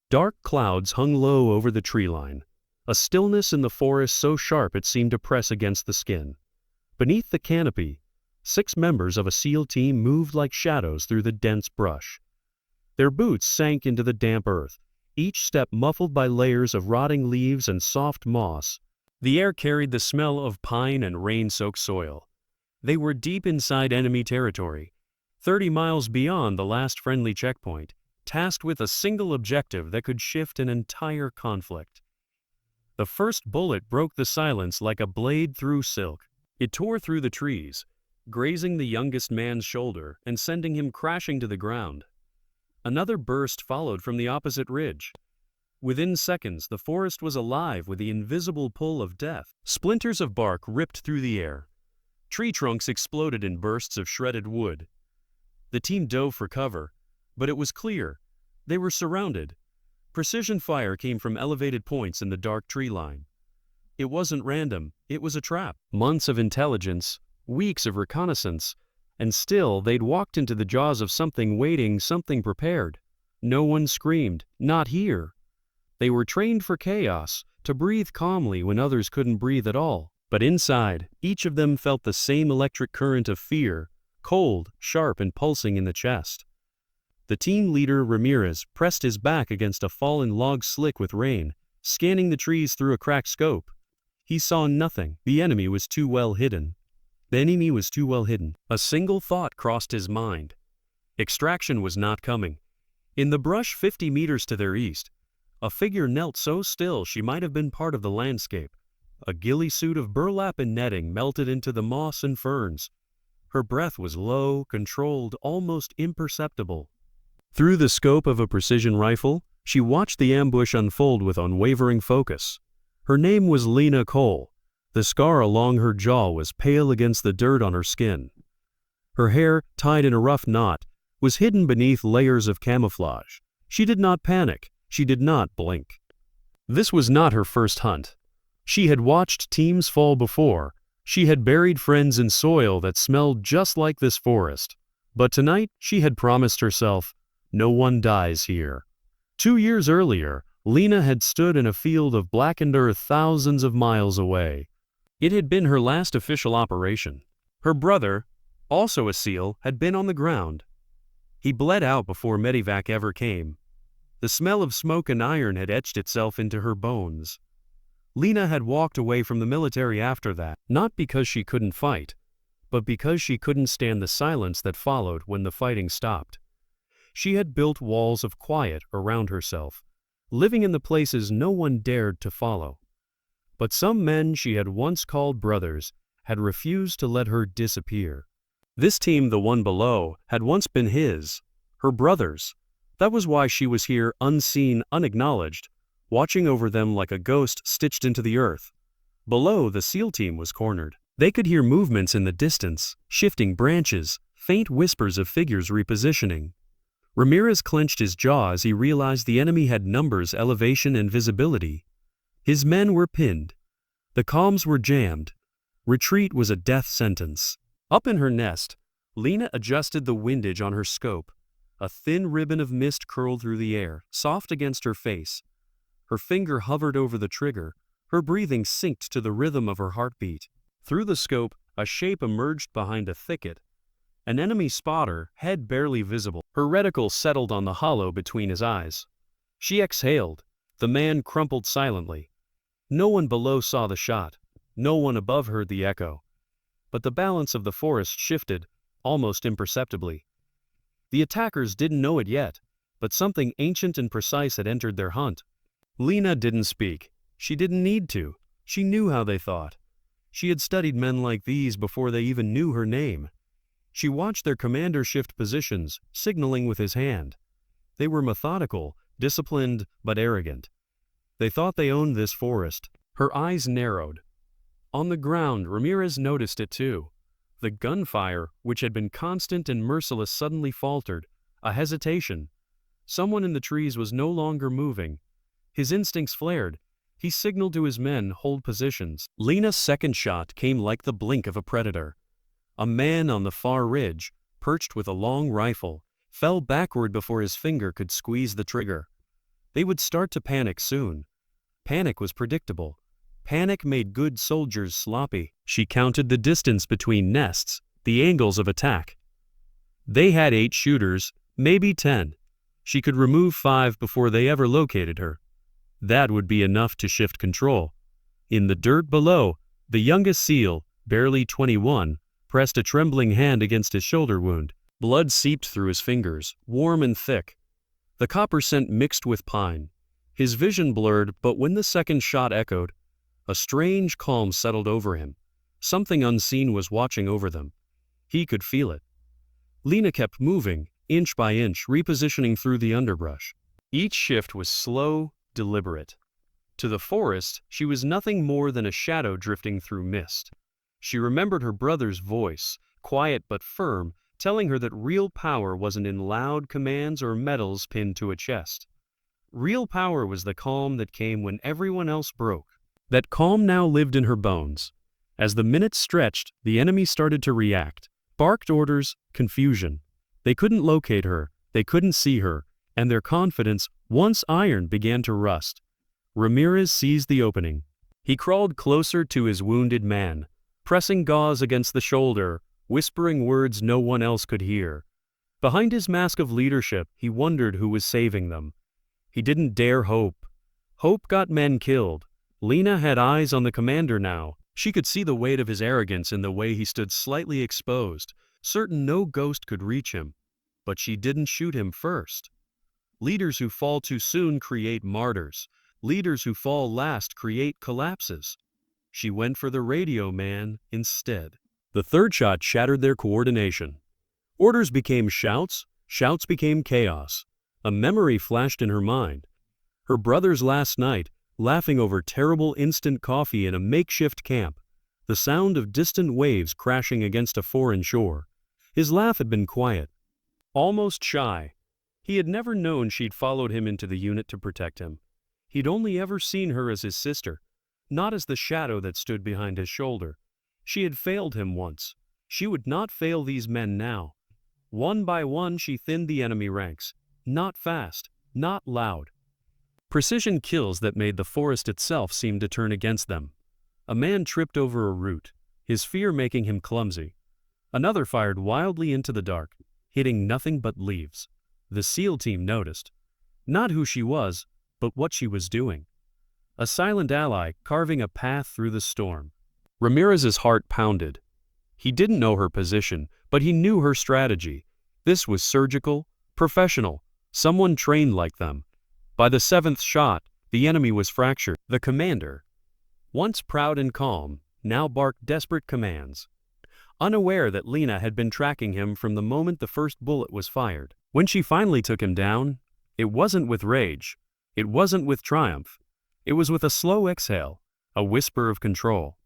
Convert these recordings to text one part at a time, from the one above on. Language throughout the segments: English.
Dark clouds hung low over the tree line, a stillness in the forest so sharp it seemed to press against the skin. Beneath the canopy, 6 members of a SEAL team moved like shadows through the dense brush. Their boots sank into the damp earth, each step muffled by layers of rotting leaves and soft moss. The air carried the smell of pine and rain-soaked soil. They were deep inside enemy territory, 30 miles beyond the last friendly checkpoint, tasked with a single objective that could shift an entire conflict. The first bullet broke the silence like a blade through silk. It tore through the trees, grazing the youngest man's shoulder and sending him crashing to the ground. Another burst followed from the opposite ridge. Within seconds, the forest was alive with the invisible pull of death. Splinters of bark ripped through the air. Tree trunks exploded in bursts of shredded wood. The team dove for cover, but it was clear. They were surrounded. Precision fire came from elevated points in the dark tree line. It wasn't random, it was a trap. Months of intelligence, weeks of reconnaissance, and still they'd walked into the jaws of something waiting, something prepared. No one screamed, not here. They were trained for chaos, to breathe calmly when others couldn't breathe at all. But inside, each of them felt the same electric current of fear, cold, sharp, and pulsing in the chest. The team leader, Ramirez, pressed his back against a fallen log slick with rain, scanning the trees through a cracked scope. He saw nothing. The enemy was too well hidden. A single thought crossed his mind. Extraction was not coming. In the brush 50 meters to their east, a figure knelt so still she might have been part of the landscape. A ghillie suit of burlap and netting melted into the moss and ferns. Her breath was low, controlled, almost imperceptible. Through the scope of a precision rifle, she watched the ambush unfold with unwavering focus. Her name was Lena Cole. The scar along her jaw was pale against the dirt on her skin. Her hair, tied in a rough knot, was hidden beneath layers of camouflage. She did not panic. She did not blink. This was not her first hunt. She had watched teams fall before. She had buried friends in soil that smelled just like this forest. But tonight, she had promised herself, no one dies here. 2 years earlier, Lena had stood in a field of blackened earth thousands of miles away. It had been her last official operation. Her brother, also a SEAL, had been on the ground. He bled out before medevac ever came. The smell of smoke and iron had etched itself into her bones. Lena had walked away from the military after that, not because she couldn't fight, but because she couldn't stand the silence that followed when the fighting stopped. She had built walls of quiet around herself, living in the places no one dared to follow. But some men she had once called brothers had refused to let her disappear. This team, the one below, had once been his, her brother's. That was why she was here, unseen, unacknowledged, watching over them like a ghost stitched into the earth. Below, the SEAL team was cornered. They could hear movements in the distance, shifting branches, faint whispers of figures repositioning. Ramirez clenched his jaw as he realized the enemy had numbers, elevation, and visibility. His men were pinned. The comms were jammed. Retreat was a death sentence. Up in her nest, Lena adjusted the windage on her scope. A thin ribbon of mist curled through the air, soft against her face. Her finger hovered over the trigger. Her breathing synced to the rhythm of her heartbeat. Through the scope, a shape emerged behind a thicket. An enemy spotter, head barely visible. Her reticle settled on the hollow between his eyes. She exhaled. The man crumpled silently. No one below saw the shot. No one above heard the echo. But the balance of the forest shifted, almost imperceptibly. The attackers didn't know it yet, but something ancient and precise had entered their hunt. Lena didn't speak. She didn't need to. She knew how they thought. She had studied men like these before they even knew her name. She watched their commander shift positions, signaling with his hand. They were methodical, disciplined, but arrogant. They thought they owned this forest. Her eyes narrowed. On the ground, Ramirez noticed it too. The gunfire, which had been constant and merciless, suddenly faltered. A hesitation. Someone in the trees was no longer moving. His instincts flared. He signaled to his men, hold positions. Lena's second shot came like the blink of a predator. A man on the far ridge, perched with a long rifle, fell backward before his finger could squeeze the trigger. They would start to panic soon. Panic was predictable. Panic made good soldiers sloppy. She counted the distance between nests, the angles of attack. They had 8 shooters, maybe 10. She could remove 5 before they ever located her. That would be enough to shift control. In the dirt below, the youngest SEAL, barely 21, pressed a trembling hand against his shoulder wound. Blood seeped through his fingers, warm and thick. The copper scent mixed with pine. His vision blurred, but when the second shot echoed, a strange calm settled over him. Something unseen was watching over them. He could feel it. Lena kept moving, inch by inch, repositioning through the underbrush. Each shift was slow, deliberate. To the forest, she was nothing more than a shadow drifting through mist. She remembered her brother's voice, quiet but firm, telling her that real power wasn't in loud commands or medals pinned to a chest. Real power was the calm that came when everyone else broke. That calm now lived in her bones. As the minutes stretched, the enemy started to react. Barked orders, confusion. They couldn't locate her, they couldn't see her, and their confidence, once iron, began to rust. Ramirez seized the opening. He crawled closer to his wounded man, pressing gauze against the shoulder, whispering words no one else could hear. Behind his mask of leadership, he wondered who was saving them. He didn't dare hope. Hope got men killed. Lena had eyes on the commander now. She could see the weight of his arrogance in the way he stood slightly exposed, certain no ghost could reach him. But she didn't shoot him first. Leaders who fall too soon create martyrs. Leaders who fall last create collapses. She went for the radio man instead. The third shot shattered their coordination. Orders became shouts, shouts became chaos. A memory flashed in her mind. Her brother's last night, laughing over terrible instant coffee in a makeshift camp, the sound of distant waves crashing against a foreign shore. His laugh had been quiet, almost shy. He had never known she'd followed him into the unit to protect him. He'd only ever seen her as his sister, not as the shadow that stood behind his shoulder. She had failed him once. She would not fail these men now. One by one she thinned the enemy ranks. Not fast, not loud. Precision kills that made the forest itself seem to turn against them. A man tripped over a root, his fear making him clumsy. Another fired wildly into the dark, hitting nothing but leaves. The SEAL team noticed. Not who she was, but what she was doing. A silent ally carving a path through the storm. Ramirez's heart pounded. He didn't know her position, but he knew her strategy. This was surgical, professional, someone trained like them. By the 7th shot, the enemy was fractured. The commander, once proud and calm, now barked desperate commands. Unaware that Lena had been tracking him from the moment the first bullet was fired. When she finally took him down, it wasn't with rage. It wasn't with triumph. It was with a slow exhale, a whisper of control.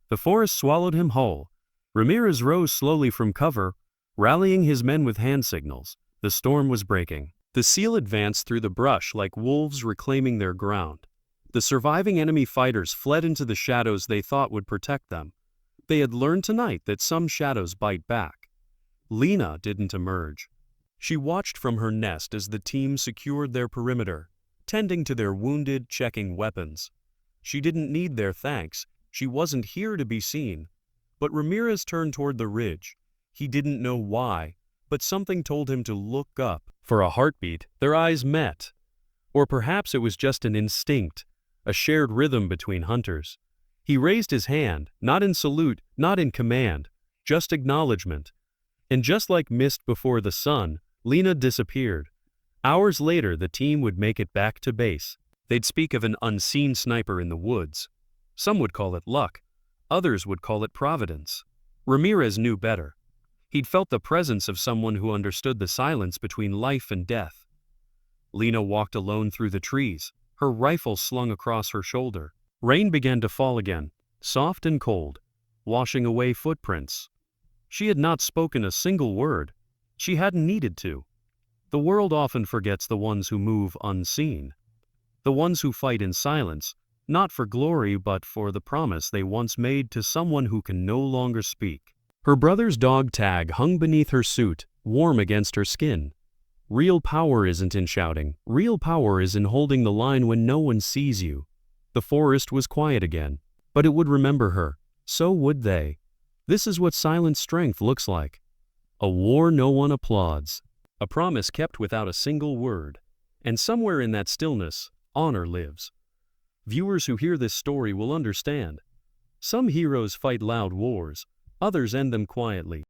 The forest swallowed him whole. Ramirez rose slowly from cover, rallying his men with hand signals. The storm was breaking. The SEAL advanced through the brush like wolves reclaiming their ground. The surviving enemy fighters fled into the shadows they thought would protect them. They had learned tonight that some shadows bite back. Lena didn't emerge. She watched from her nest as the team secured their perimeter, tending to their wounded, checking weapons. She didn't need their thanks. She wasn't here to be seen. But Ramirez turned toward the ridge. He didn't know why, but something told him to look up. For a heartbeat, their eyes met. Or perhaps it was just an instinct, a shared rhythm between hunters. He raised his hand, not in salute, not in command, just acknowledgement. And just like mist before the sun, Lena disappeared. Hours later, the team would make it back to base. They'd speak of an unseen sniper in the woods. Some would call it luck. Others would call it providence. Ramirez knew better. He'd felt the presence of someone who understood the silence between life and death. Lena walked alone through the trees, her rifle slung across her shoulder. Rain began to fall again, soft and cold, washing away footprints. She had not spoken a single word. She hadn't needed to. The world often forgets the ones who move unseen. The ones who fight in silence, not for glory but for the promise they once made to someone who can no longer speak. Her brother's dog tag hung beneath her suit, warm against her skin. Real power isn't in shouting. Real power is in holding the line when no one sees you. The forest was quiet again, but it would remember her. So would they. This is what silent strength looks like. A war no one applauds. A promise kept without a single word. And somewhere in that stillness, honor lives. Viewers who hear this story will understand. Some heroes fight loud wars, others end them quietly.